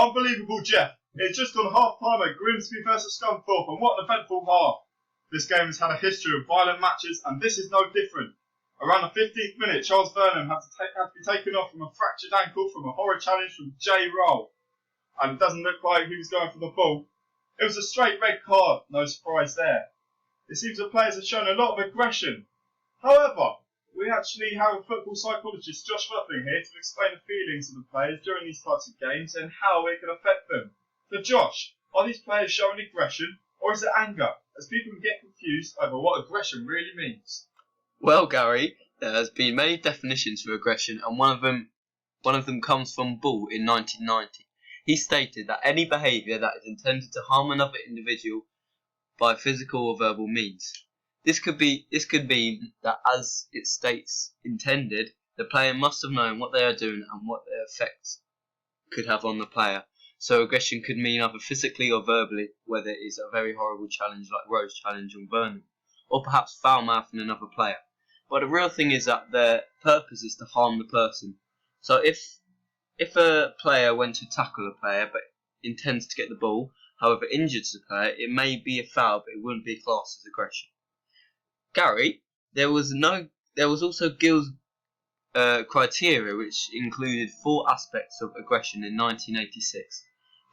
Unbelievable, Jeff. It's just gone half-time at Grimsby versus Scunthorpe, and what an eventful half. This game has had a history of violent matches, and this is no different. Around the 15th minute, Charles Vernon had to be taken off from a fractured ankle from a horror challenge from Jay Roll. And it doesn't look like he was going for the ball. It was a straight red card, no surprise there. It seems the players have shown a lot of aggression. However, we actually have a football psychologist, Josh Ruffling, here to explain the feelings of the players during these types of games and how it can affect them. So Josh, are these players showing aggression or is it anger? As people can get confused over what aggression really means. Well, Gary, there has been many definitions for aggression, and one of them comes from Bull in 1990. He stated that any behaviour that is intended to harm another individual by physical or verbal means. This could mean that, as it states intended, the player must have known what they are doing and what their effects could have on the player. So aggression could mean either physically or verbally, whether it is a very horrible challenge like Rowe's challenge on Vernon, or perhaps foul-mouthing another player. But the real thing is that their purpose is to harm the person. So if a player went to tackle a player but intends to get the ball, however injures the player, it may be a foul, but it wouldn't be classed as aggression. Gary, there was also Gill's criteria, which included 4 aspects of aggression in 1986.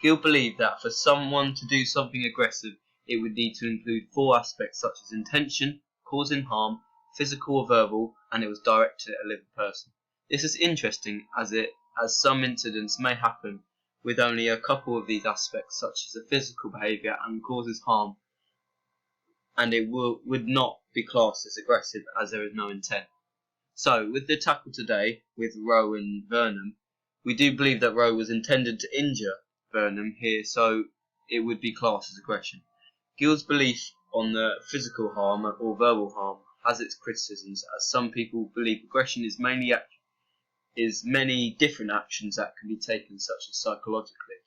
Gill believed that for someone to do something aggressive, it would need to include 4 aspects such as intention, causing harm, physical or verbal, and it was directed at a living person. This is interesting as some incidents may happen with only a couple of these aspects, such as a physical behaviour and causes harm, and it would not be classed as aggressive as there is no intent. So, with the tackle today, with Rowe and Vernon, we do believe that Rowe was intended to injure Vernon here, so it would be classed as aggression. Gill's belief on the physical harm or verbal harm has its criticisms, as some people believe aggression is many different actions that can be taken, such as psychologically.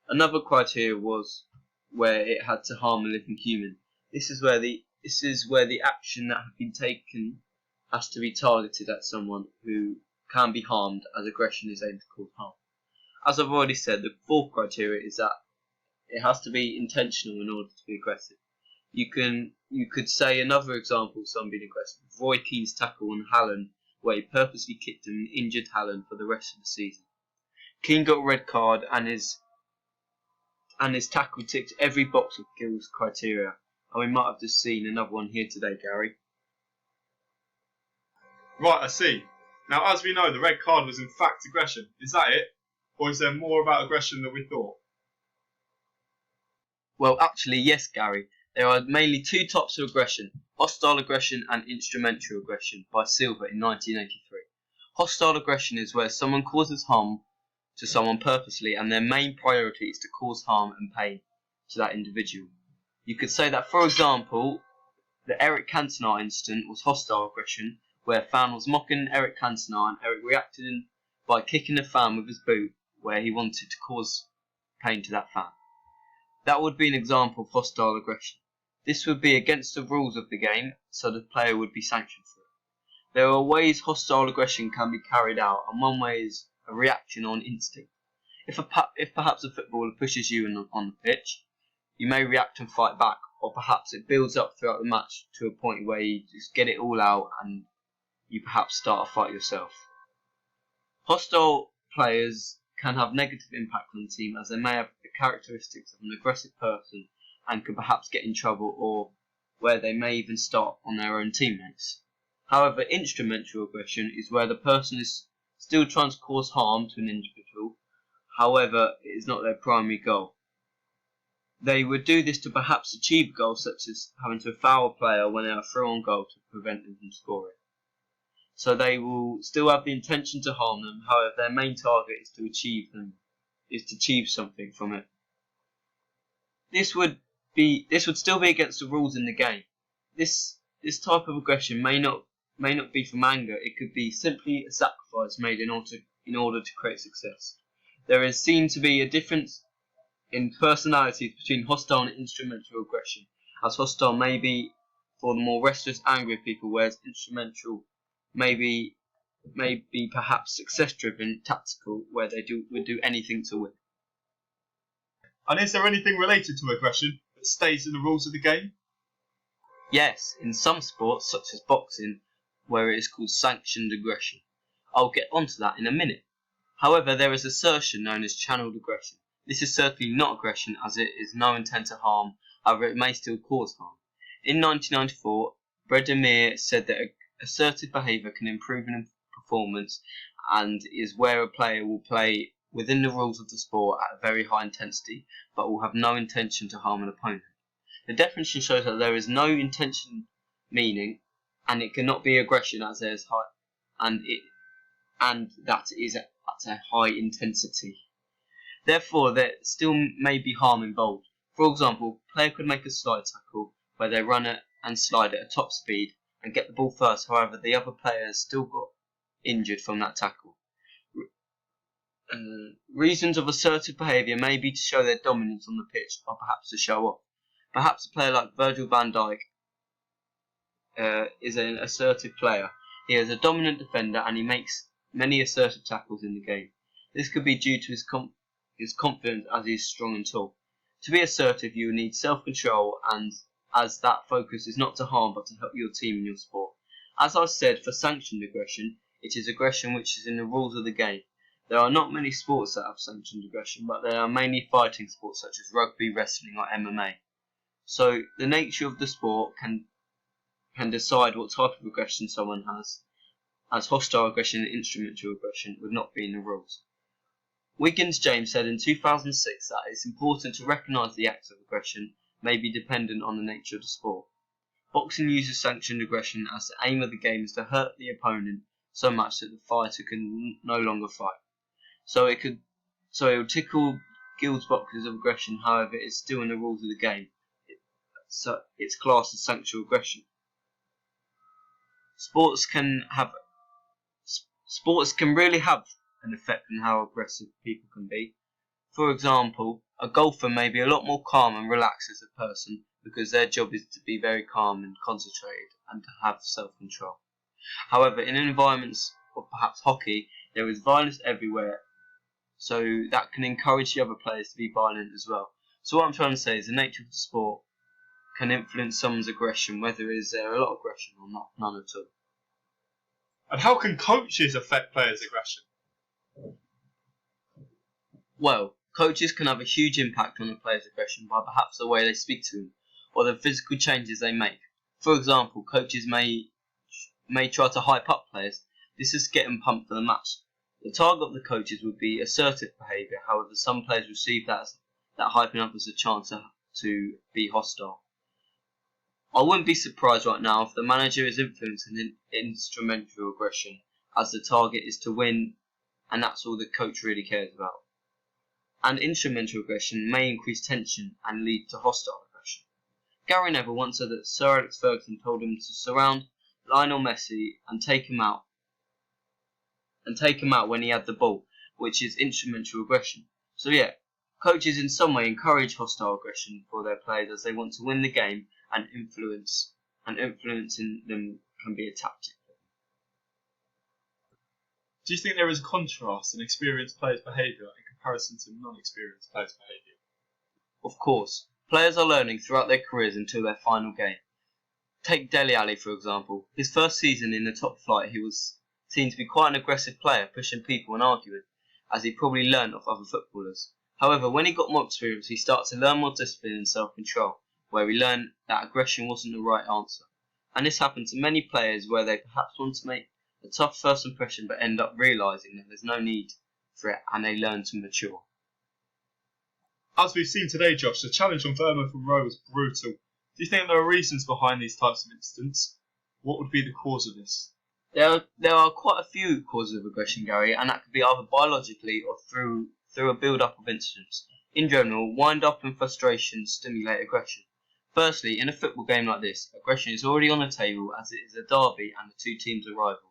Another criteria was where it had to harm a living human. This is where the action that had been taken has to be targeted at someone who can be harmed, as aggression is aimed to cause harm. As I've already said, the 4th criteria is that it has to be intentional in order to be aggressive. You could say another example of someone being aggressive: Roy Keane's tackle on Hallen, where he purposely kicked him and injured Hallen for the rest of the season. Keane got a red card, and his tackle ticked every box of Gill's criteria. And we might have just seen another one here today, Gary. Right, I see. Now, as we know, the red card was in fact aggression. Is that it? Or is there more about aggression than we thought? Well, actually, yes, Gary. There are mainly 2 types of aggression: hostile aggression and instrumental aggression, by Silver in 1983. Hostile aggression is where someone causes harm to someone purposely, and their main priority is to cause harm and pain to that individual. You could say that, for example, the Eric Cantona incident was hostile aggression, where a fan was mocking Eric Cantona and Eric reacted by kicking the fan with his boot, where he wanted to cause pain to that fan. That would be an example of hostile aggression. This would be against the rules of the game, so the player would be sanctioned for it. There are ways hostile aggression can be carried out, and one way is a reaction or an instinct. If perhaps a footballer pushes you on the pitch, you may react and fight back, or perhaps it builds up throughout the match to a point where you just get it all out and you perhaps start a fight yourself. Hostile players can have negative impact on the team, as they may have the characteristics of an aggressive person and could perhaps get in trouble, or where they may even start on their own teammates. However, instrumental aggression is where the person is still trying to cause harm to an individual, however it is not their primary goal. They would do this to perhaps achieve goals, such as having to foul a player when they are through on goal to prevent them from scoring. So they will still have the intention to harm them, however their main target is to achieve something from it. This would still be against the rules in the game. This type of aggression may not be from anger. It could be simply a sacrifice made in order to create success. There is seen to be a difference in personalities between hostile and instrumental aggression, as hostile may be for the more restless, angry people, whereas instrumental may be perhaps success-driven, tactical, where they would do anything to win. And is there anything related to aggression that stays in the rules of the game? Yes, in some sports, such as boxing, where it is called sanctioned aggression. I'll get onto that in a minute. However, there is assertion known as channeled aggression. This is certainly not aggression, as it is no intent to harm, however it may still cause harm. In 1994, Bredemir said that assertive behaviour can improve in performance and is where a player will play within the rules of the sport at a very high intensity, but will have no intention to harm an opponent. The definition shows that there is no intention meaning, and it cannot be aggression as there is high, and that is at a high intensity. Therefore, there still may be harm involved. For example, a player could make a slide tackle where they run it and slide at a top speed and get the ball first. However, the other player has still got injured from that tackle. Reasons of assertive behaviour may be to show their dominance on the pitch, or perhaps to show off. Perhaps a player like Virgil van Dijk is an assertive player. He is a dominant defender and he makes many assertive tackles in the game. This could be due to his confidence, as he is strong and tall. To be assertive, you need self-control, and as that focus is not to harm but to help your team in your sport. As I said, for sanctioned aggression, it is aggression which is in the rules of the game. There are not many sports that have sanctioned aggression, but they are mainly fighting sports such as rugby, wrestling or MMA. So the nature of the sport can decide what type of aggression someone has, as hostile aggression and instrumental aggression would not be in the rules. Wiggins James said in 2006 that it's important to recognise the acts of aggression may be dependent on the nature of the sport. Boxing uses sanctioned aggression as the aim of the game is to hurt the opponent so much that the fighter can no longer fight. So it will tickle Guild's boxes of aggression, however it is still in the rules of the game. So it's classed as sanctioned aggression. Sports can really have an effect on how aggressive people can be. For example, a golfer may be a lot more calm and relaxed as a person because their job is to be very calm and concentrated and to have self-control. However, in environments of perhaps hockey, there is violence everywhere, so that can encourage the other players to be violent as well. So what I'm trying to say is the nature of the sport can influence someone's aggression, whether is there a lot of aggression or not, none at all. And how can coaches affect players' aggression? Well, coaches can have a huge impact on a player's aggression by perhaps the way they speak to him or the physical changes they make. For example, coaches may try to hype up players. This is to get them pumped for the match. The target of the coaches would be assertive behaviour, however some players receive that hyping up as a chance to be hostile. I wouldn't be surprised right now if the manager is influencing instrumental aggression, as the target is to win and that's all the coach really cares about. And instrumental aggression may increase tension and lead to hostile aggression. Gary Neville once said that Sir Alex Ferguson told him to surround Lionel Messi and take him out when he had the ball, which is instrumental aggression. So yeah, coaches in some way encourage hostile aggression for their players as they want to win the game, and influencing them can be a tactic. Do you think there is a contrast in experienced players' behaviour in comparison to non-experienced players' behaviour? Of course, players are learning throughout their careers until their final game. Take Dele Alli for example. His first season in the top flight, he was seen to be quite an aggressive player, pushing people and arguing, as he probably learned off other footballers. However, when he got more experience, he started to learn more discipline and self-control, where he learned that aggression wasn't the right answer. And this happened to many players where they perhaps want to make a tough first impression but end up realising that there's no need for it and they learn to mature. As we've seen today, Josh, the challenge on Vernon from Rowe was brutal. Do you think there are reasons behind these types of incidents? What would be the cause of this? There are quite a few causes of aggression, Gary, and that could be either biologically or through a build-up of incidents. In general, wind-up and frustration stimulate aggression. Firstly, in a football game like this, aggression is already on the table as it is a derby and the two teams are rivals.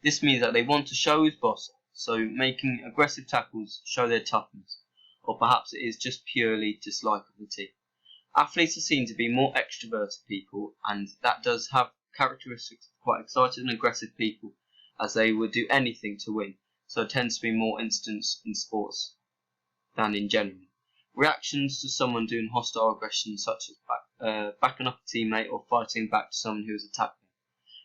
This means that they want to show who's boss, so making aggressive tackles show their toughness, or perhaps it is just purely dislike of the team. Athletes are seen to be more extroverted people, and that does have characteristics of quite excited and aggressive people, as they would do anything to win, so it tends to be more instances in sports than in general. Reactions to someone doing hostile aggression, such as backing up a teammate or fighting back to someone who has attacked them.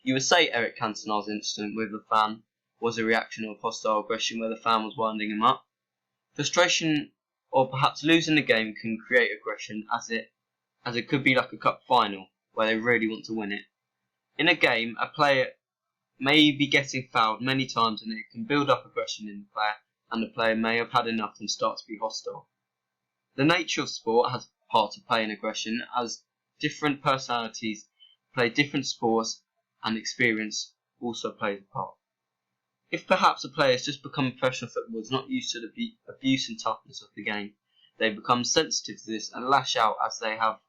You would say Eric Cantona's incident with the fan was a reaction of hostile aggression where the fan was winding him up. Frustration or perhaps losing the game can create aggression, as it could be like a cup final where they really want to win it. In a game, a player may be getting fouled many times and it can build up aggression in the player, and the player may have had enough and start to be hostile. The nature of sport has a part to play in aggression, as different personalities play different sports and experience also plays a part. If perhaps a player has just become a professional footballer is not used to the abuse and toughness of the game, they become sensitive to this and lash out as they have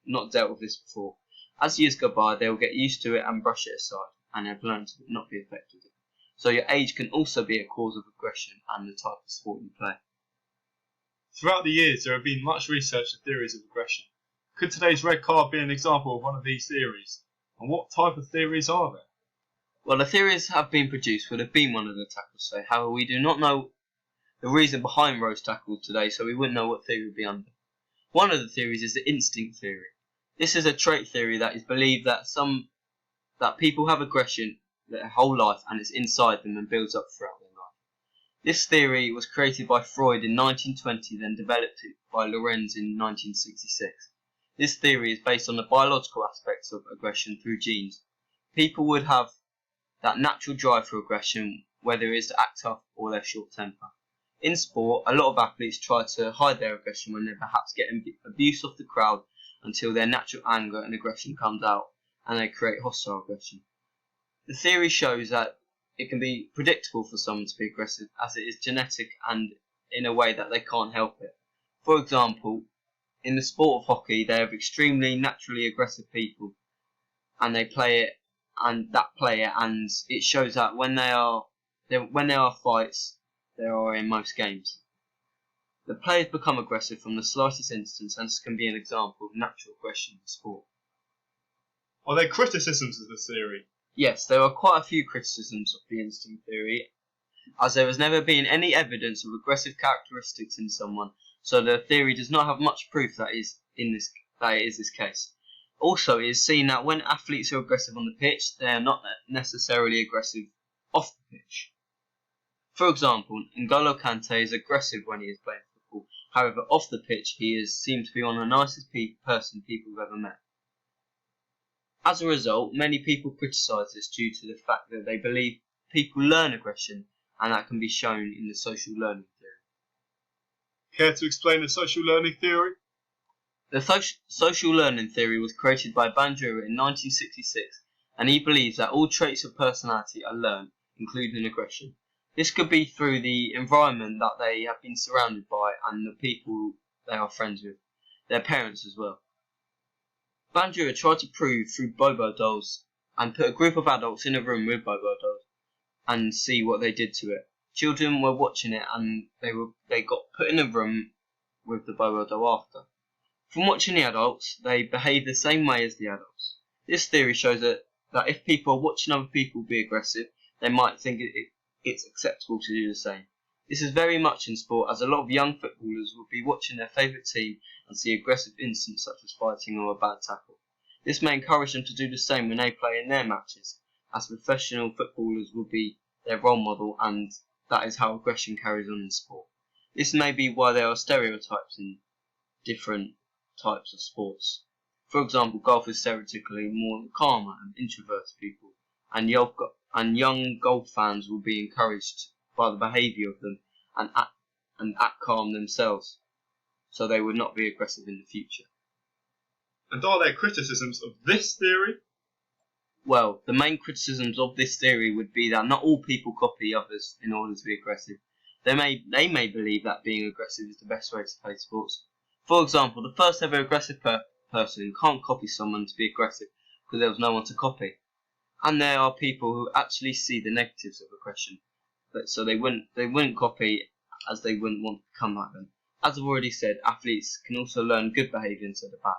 not dealt with this before. As years go by, they will get used to it and brush it aside, and have learned to not be affected with it. So your age can also be a cause of aggression and the type of sport you play. Throughout the years, there have been much research and theories of aggression. Could today's red card be an example of one of these theories? And what type of theories are there? Well, the theories have been produced would have been one of the tackles today. However, we do not know the reason behind Rose tackles today, so we wouldn't know what theory would be under. One of the theories is the instinct theory. This is a trait theory that is believed that people have aggression their whole life and it's inside them and builds up throughout their life. This theory was created by Freud in 1920, then developed by Lorenz in 1966. This theory is based on the biological aspects of aggression through genes. People would have that natural drive for aggression, whether it is to act tough or their short temper. In sport, a lot of athletes try to hide their aggression when they perhaps get abuse of the crowd until their natural anger and aggression comes out and they create hostile aggression. The theory shows that it can be predictable for someone to be aggressive as it is genetic and in a way that they can't help it. For example, in the sport of hockey, they have extremely naturally aggressive people and they play it and it shows that when there are fights, there are in most games. The players become aggressive from the slightest instance, and this can be an example of natural aggression in sport. Are there criticisms of this theory? Yes, there are quite a few criticisms of the instinct theory, as there has never been any evidence of aggressive characteristics in someone, so the theory does not have much proof that it is this case. Also, it is seen that when athletes are aggressive on the pitch, they are not necessarily aggressive off the pitch. For example, N'Golo Kante is aggressive when he is playing football. However, off the pitch, he seems to be one of the nicest person people have ever met. As a result, many people criticise this due to the fact that they believe people learn aggression, and that can be shown in the social learning theory. Care to explain the social learning theory? The social learning theory was created by Bandura in 1966, and he believes that all traits of personality are learned, including aggression. This could be through the environment that they have been surrounded by and the people they are friends with, their parents as well. Bandura tried to prove through Bobo dolls and put a group of adults in a room with Bobo dolls and see what they did to it. Children were watching it and they got put in a room with the Bobo doll after. From watching the adults, they behave the same way as the adults. This theory shows that if people are watching other people be aggressive, they might think it's acceptable to do the same. This is very much in sport, as a lot of young footballers will be watching their favourite team and see aggressive incidents such as fighting or a bad tackle. This may encourage them to do the same when they play in their matches, as professional footballers will be their role model, and that is how aggression carries on in sport. This may be why there are stereotypes in different types of sports. For example, golf is stereotypically more calmer and introverted people, and young golf fans will be encouraged by the behaviour of them and act calm themselves, so they would not be aggressive in the future. And are there criticisms of this theory? Well, the main criticisms of this theory would be that not all people copy others in order to be aggressive. They may believe that being aggressive is the best way to play sports. For example, the first ever aggressive person can't copy someone to be aggressive because there was no one to copy. And there are people who actually see the negatives of aggression, so they wouldn't copy, as they wouldn't want to become like them. As I've already said, athletes can also learn good behaviour instead of bad.